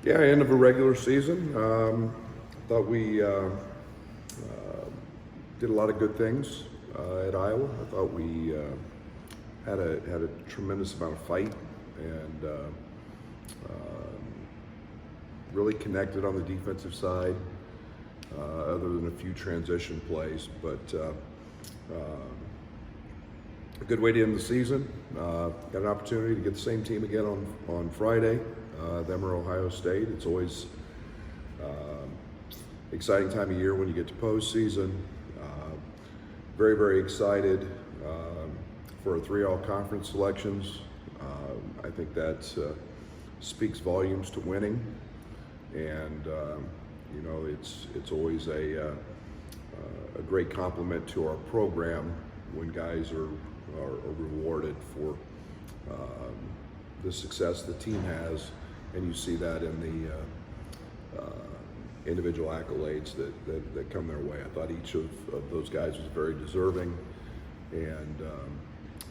Yeah, end of a regular season. Thought we did a lot of good things at Iowa. I thought we had a tremendous amount of fight and really connected on the defensive side, other than a few transition plays. But a good way to end the season. Got an opportunity to get the same team again on Friday. Them or Ohio State. It's always exciting time of year when you get to postseason. Very, very excited for our 3 all-conference selections. I think that speaks volumes to winning, and you know, it's always a great compliment to our program when guys are rewarded for the success the team has, and you see that in the individual accolades that come their way. I thought each of those guys was very deserving, and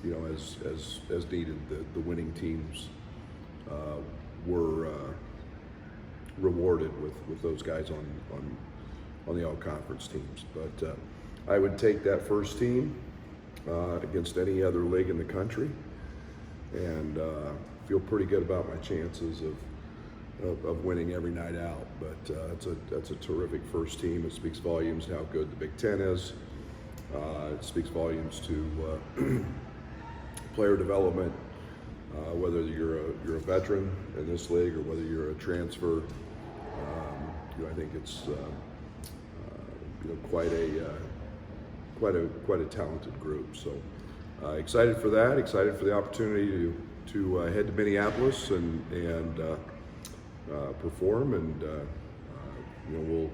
you know, as needed, the winning teams were rewarded with those guys on the all-conference teams. But I would take that first team against any other league in the country, and feel pretty good about my chances of winning every night out. But that's a terrific first team. It speaks volumes to how good the Big Ten is. It speaks volumes to player development, whether you're a veteran in this league or whether you're a transfer. You know, I think it's you know, quite a talented group. So excited for that. Excited for the opportunity to head to Minneapolis and perform. And you know, we'll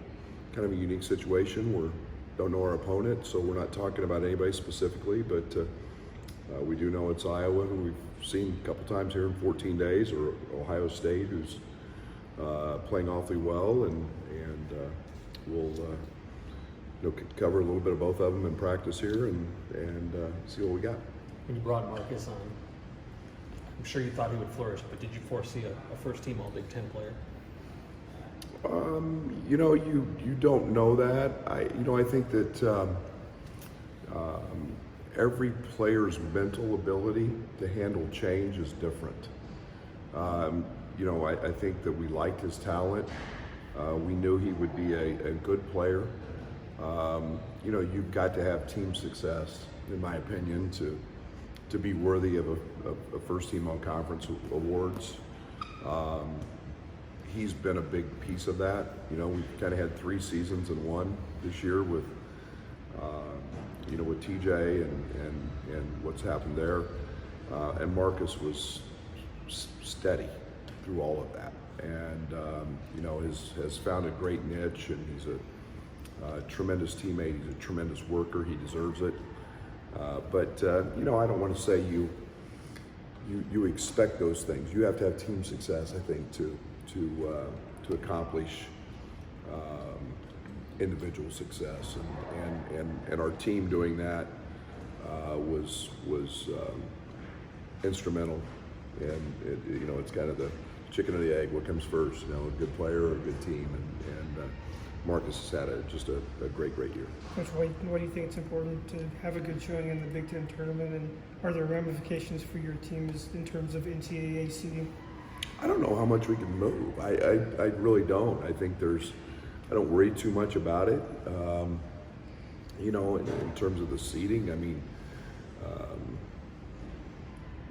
kind of a unique situation. We don't know our opponent, so we're not talking about anybody specifically, but we do know it's Iowa, who we've seen a couple times here in 14 days, or Ohio State, who's playing awfully well, and we'll you know, cover a little bit of both of them in practice here and see what we got. When you brought Marcus on, I'm sure you thought he would flourish, but did you foresee a first-team All-Big Ten player? You know, you don't know that. I think that every player's mental ability to handle change is different. You know, I think that we liked his talent. We knew he would be a good player. You know, you've got to have team success, in my opinion, to be worthy of a first-team all-conference awards. He's been a big piece of that. You know, we've kind of had 3 seasons in one this year with, you know, with TJ and what's happened there. And Marcus was steady through all of that, and you know, has found a great niche, and he's a tremendous teammate. He's a tremendous worker. He deserves it. But you know, I don't want to say you expect those things. You have to have team success, I think, to accomplish individual success, and our team doing that was instrumental. And you know, it's kind of the chicken or the egg. What comes first? You know, a good player or a good team, and Marcus has had just a great year. Coach, why do you think it's important to have a good showing in the Big Ten tournament, and are there ramifications for your teams in terms of NCAA seeding? I don't know how much we can move. I really don't. I think I don't worry too much about it. You know, in terms of the seeding, I mean,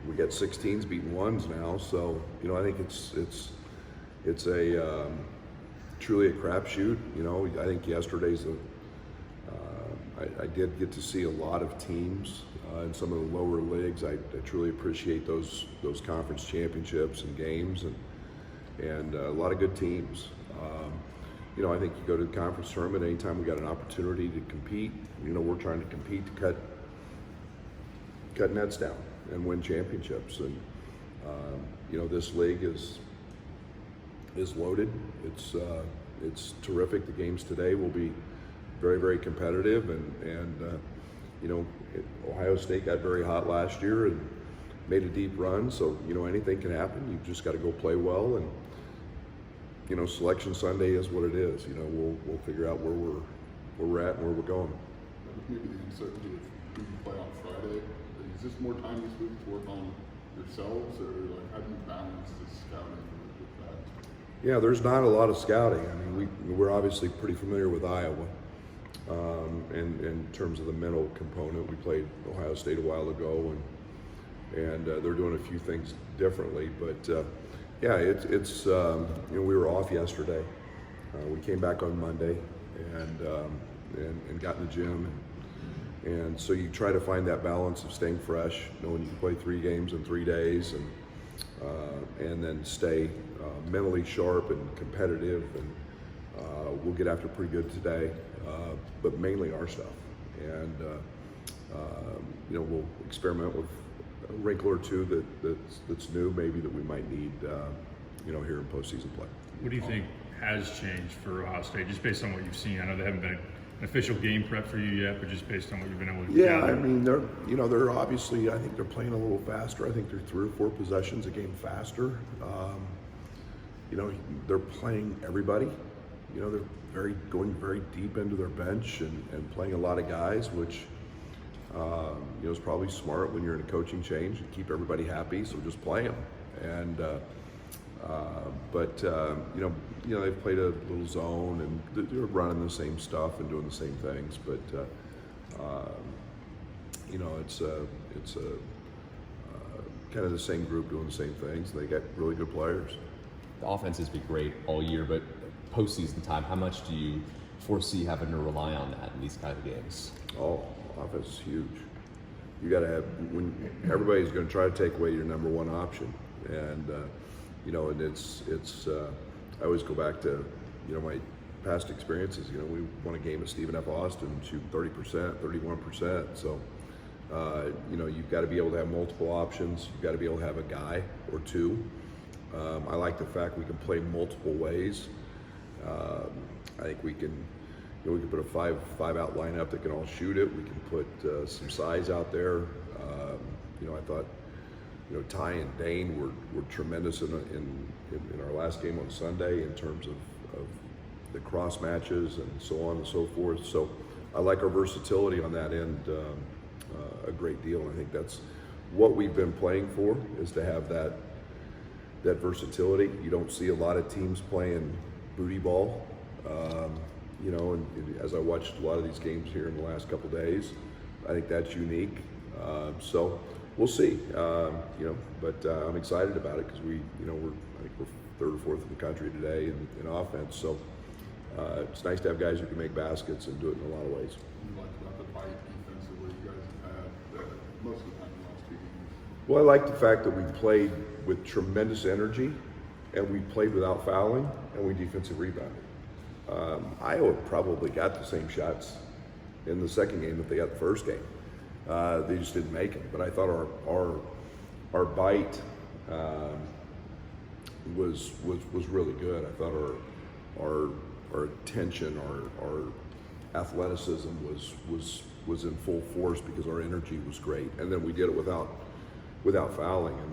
we got 16s beating 1s now, so you know, I think it's a truly a crapshoot. You know, I think yesterday's I did get to see a lot of teams in some of the lower leagues. I truly appreciate those conference championships and games, and a lot of good teams. You know, I think you go to the conference tournament anytime we got an opportunity to compete. You know, we're trying to compete to cut nets down and win championships. And you know, this league is loaded. It's terrific. The games today will be very, very competitive, and you know, Ohio State got very hot last year and made a deep run, so you know, anything can happen. You've just got to go play well, and Selection Sunday is what it is. We'll figure out where we're at and where we're going. Maybe the uncertainty of who you play on Friday. Is this more time this week to work on yourselves, or like how do you balance the scouting with that? Yeah, there's not a lot of scouting. I mean, we're obviously pretty familiar with Iowa. In terms of the mental component, we played Ohio State a while ago, and they're doing a few things differently. But yeah, it's we were off yesterday. We came back on Monday and got in the gym, and so you try to find that balance of staying fresh, knowing you can play 3 games in 3 days, and then stay mentally sharp and competitive, and we'll get after pretty good today, but mainly our stuff, and we'll experiment with a wrinkle or two that's new, maybe that we might need, here in postseason play. What do you think has changed for Ohio State, just based on what you've seen? I know they haven't been an official game prep for you yet, but just based on what you've been able to Yeah, gather. I mean, they're obviously, I think they're playing a little faster. I think they're 3 or 4 possessions a game faster. They're playing everybody. They're going very deep into their bench and playing a lot of guys, which is probably smart when you're in a coaching change and keep everybody happy. So just play them. And they've played a little zone and they're running the same stuff and doing the same things. But it's kind of the same group doing the same things. They got really good players. The offense has been great all year, but postseason time, how much do you foresee having to rely on that in these kind of games? Oh, offense is huge. You got to have, when everybody's going to try to take away your number 1 option, and and it's I always go back to my past experiences. We won a game at Stephen F. Austin, shooting 30%, 31%. So you've got to be able to have multiple options. You've got to be able to have a guy or 2. I like the fact we can play multiple ways. I think we can put a 5-out lineup that can all shoot it. We can put some size out there. I thought Ty and Dane were tremendous in our last game on Sunday in terms of the cross matches and so on and so forth. So I like our versatility on that end a great deal. And I think that's what we've been playing for, is to have that versatility. You don't see a lot of teams playing booty ball. And as I watched a lot of these games here in the last couple days, I think that's unique. So we'll see. But I'm excited about it because we're 3rd or 4th in the country today in offense. So it's nice to have guys who can make baskets and do it in a lot of ways. You like about the bite defensively you guys have had most of the time in the last 2 games? Well, I like the fact that we played with tremendous energy, and we played without fouling, and we defensive rebounded. Iowa probably got the same shots in the second game that they got the first game. They just didn't make them. But I thought our bite was really good. I thought our attention, our athleticism was in full force because our energy was great, and then we did it without fouling. And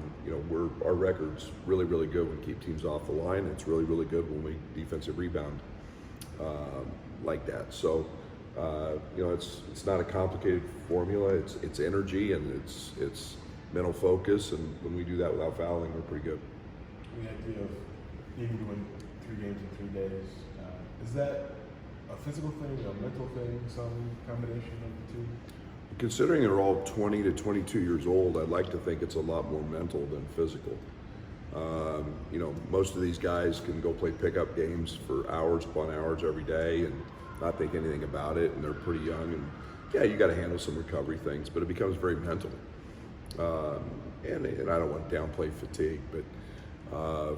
our record's really, really good when we keep teams off the line. It's really, really good when we defensive rebound like that. So it's not a complicated formula. It's energy and it's mental focus, and when we do that without fouling, we're pretty good. The idea of even doing 3 games in 3 days, is that a physical thing, a mental thing, some combination of the 2? Considering they're all 20 to 22 years old, I'd like to think it's a lot more mental than physical. Most of these guys can go play pickup games for hours upon hours every day and not think anything about it, and they're pretty young. And yeah, you got to handle some recovery things, but it becomes very mental. And I don't want to downplay fatigue, but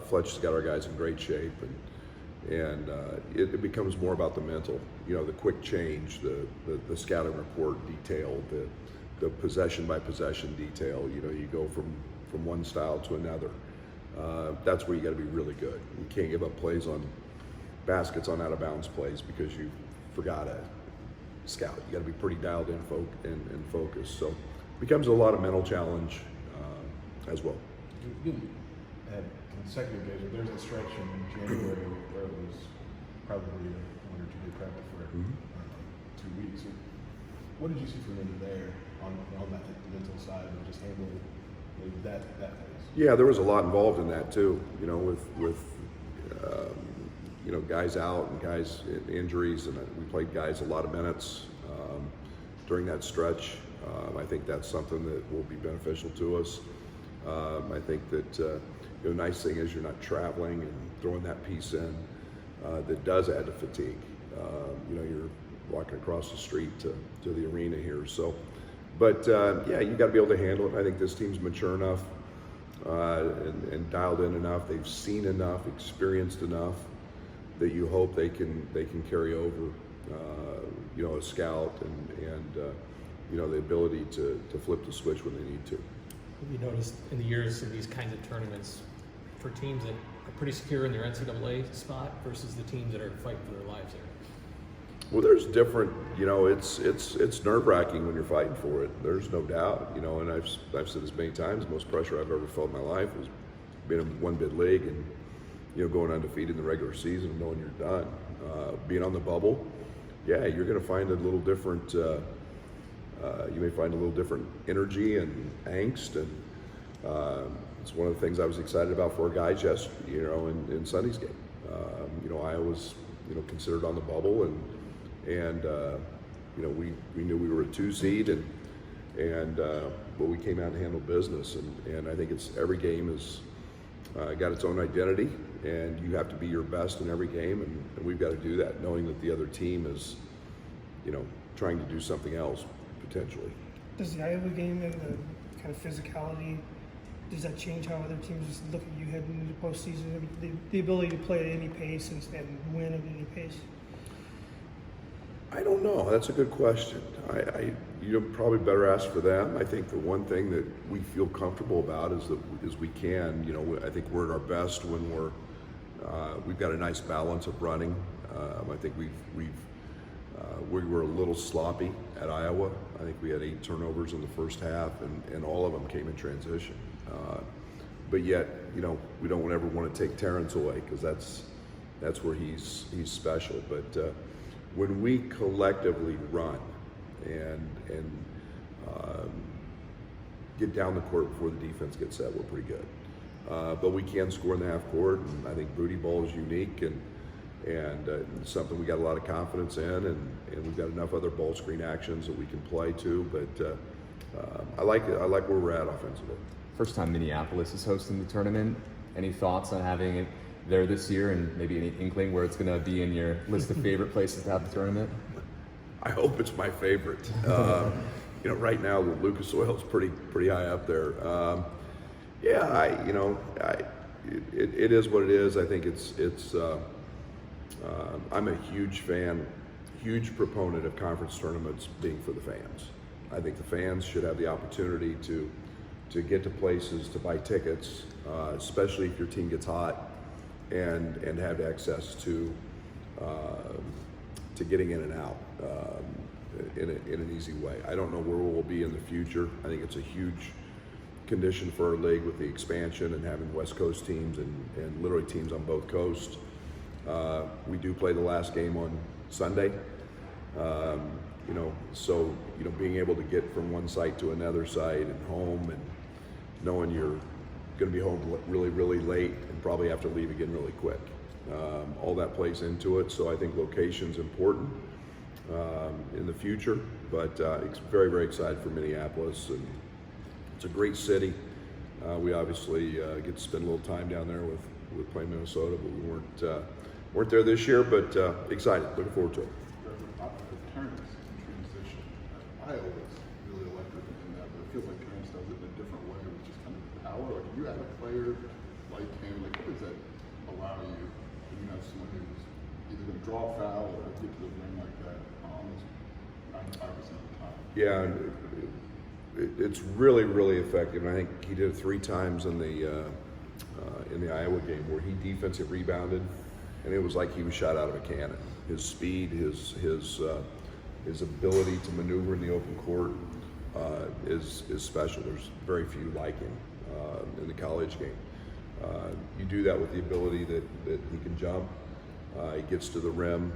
Fletcher's got our guys in great shape, and it becomes more about the mental. The quick change, the scouting report detail, the possession by possession detail. You go from one style to another. That's where you got to be really good. You can't give up plays on baskets on out of bounds plays because you forgot to scout. You got to be pretty dialed in and focused. So it becomes a lot of mental challenge as well. You had consecutive days. There's a stretch in January probably a 1 or 2 day prep for 2 weeks. What did you see from him there on that mental side of just handling that phase? Yeah, there was a lot involved in that too. You know, with you know, guys out and guys injuries, and we played guys a lot of minutes during that stretch. I think that's something that will be beneficial to us. I think that you know, nice thing is you're not traveling and throwing that piece in that does add to fatigue. You know, you're walking across the street to the arena here. So, but yeah, you got to be able to handle it. I think this team's mature enough and dialed in enough. They've seen enough, experienced enough that you hope they can carry over. You know, a scout and you know, the ability to flip the switch when they need to. Have you noticed in the years in these kinds of tournaments, for teams that are pretty secure in their NCAA spot versus the teams that are fighting for their lives there? Well, there's different, you know, it's nerve-wracking when you're fighting for it. There's no doubt, you know, and I've said this many times, the most pressure I've ever felt in my life was being in one bid league and, you know, going undefeated in the regular season and knowing you're done. Being on the bubble, yeah, you're going to find a little different, you may find a little different energy and angst, and it's one of the things I was excited about for our guys yesterday, you know, in Sunday's game. You know, Iowa's, you know, considered on the bubble, and you know, we knew we were a 2 seed, but we came out and handled business, and I think it's every game has got its own identity, and you have to be your best in every game, and we've got to do that, knowing that the other team is, you know, trying to do something else potentially. Does the Iowa game and the kind of physicality, does that change how other teams look at you heading into the postseason? I mean, the ability to play at any pace and win at any pace? I don't know. That's a good question. You're probably better ask for them. I think the one thing that we feel comfortable about is we can. You know, I think we're at our best when we've got a nice balance of running. I think we were a little sloppy at Iowa. I think we had 8 turnovers in the first half, and all of them came in transition. But yet, you know, we don't ever want to take Terrence away, because that's where he's special. But when we collectively run and get down the court before the defense gets set, we're pretty good. But we can score in the half court, and I think booty ball is unique and it's something we got a lot of confidence in, and we've got enough other ball screen actions that we can play to. But I like it. I like where we're at offensively. First time Minneapolis is hosting the tournament. Any thoughts on having it there this year, and maybe any inkling where it's going to be in your list of favorite places to have the tournament? I hope it's my favorite. You know, right now the Lucas Oil is pretty high up there. Yeah, it is what it is. I think it's. I'm a huge fan, huge proponent of conference tournaments being for the fans. I think the fans should have the opportunity to get to places, to buy tickets, especially if your team gets hot, and have access to getting in and out in an easy way. I don't know where we'll be in the future. I think it's a huge condition for our league with the expansion and having West Coast teams and literally teams on both coasts. We do play the last game on Sunday. You know, so, you know, being able to get from one site to another site and home, and knowing you're going to be home really, really late and probably have to leave again really quick. All that plays into it. So I think location's important in the future, but it's very, very excited for Minneapolis, and it's a great city. We obviously get to spend a little time down there with playing Minnesota, but we weren't there this year, but excited, looking forward to it. Terrence in transition. Iowa was really electric in that, but it feels like Terrence does it in a different way, with just kind of power. Like, if you have a player like him, like, what does that allow you when you have someone who's either going to draw a foul or get to the ring like that almost 95% of the time? Yeah, it's really, really effective. And I think he did it 3 times in the Iowa game, where he defensive rebounded, and it was like he was shot out of a cannon. His speed, his ability to maneuver in the open court is special. There's very few like him in the college game. You do that with the ability that he can jump, He gets to the rim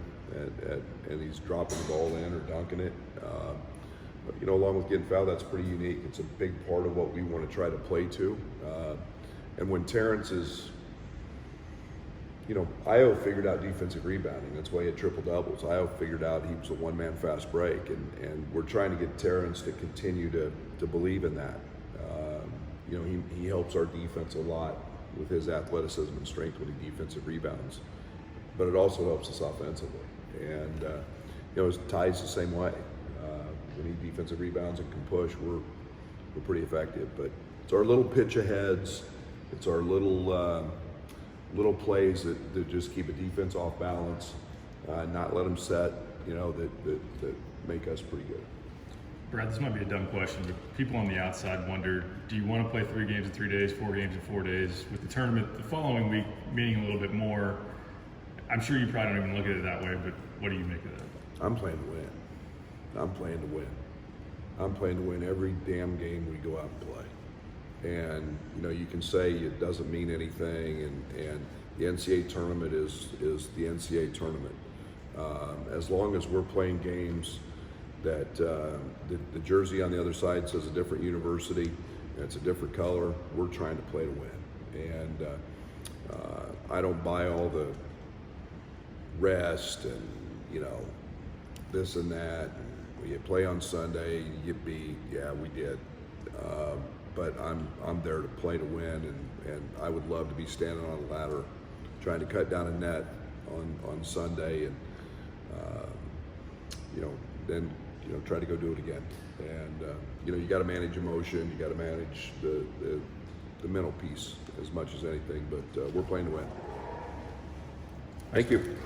and he's dropping the ball in or dunking it. But, you know, along with getting fouled, that's pretty unique. It's a big part of what we want to try to play to. And when Terrence is, you know, Io figured out defensive rebounding. That's why he had triple doubles. Io figured out he was a one-man fast break, and we're trying to get Terrence to continue to believe in that. You know, he helps our defense a lot with his athleticism and strength when he defensive rebounds, but it also helps us offensively. And you know, Ty's the same way. When he defensive rebounds and can push, we're pretty effective. But it's our little pitch aheads. It's our little plays that just keep a defense off balance, not let them set, you know, that make us pretty good. Brad, this might be a dumb question, but people on the outside wonder, do you want to play 3 games in 3 days, 4 games in 4 days? With the tournament the following week meaning a little bit more, I'm sure you probably don't even look at it that way, but what do you make of that? I'm playing to win. I'm playing to win. I'm playing to win every damn game we go out and play. And, you know, you can say it doesn't mean anything, and the NCAA tournament is the NCAA tournament. As long as we're playing games that the jersey on the other side says a different university, and it's a different color, we're trying to play to win. And I don't buy all the rest and, you know, this and that. You play on Sunday, you get beat. Yeah, we did. But I'm there to play to win, and I would love to be standing on a ladder trying to cut down a net on Sunday, and you know, then, you know, try to go do it again. And you know, you got to manage emotion, you got to manage the mental piece as much as anything. But we're playing to win. Thank you.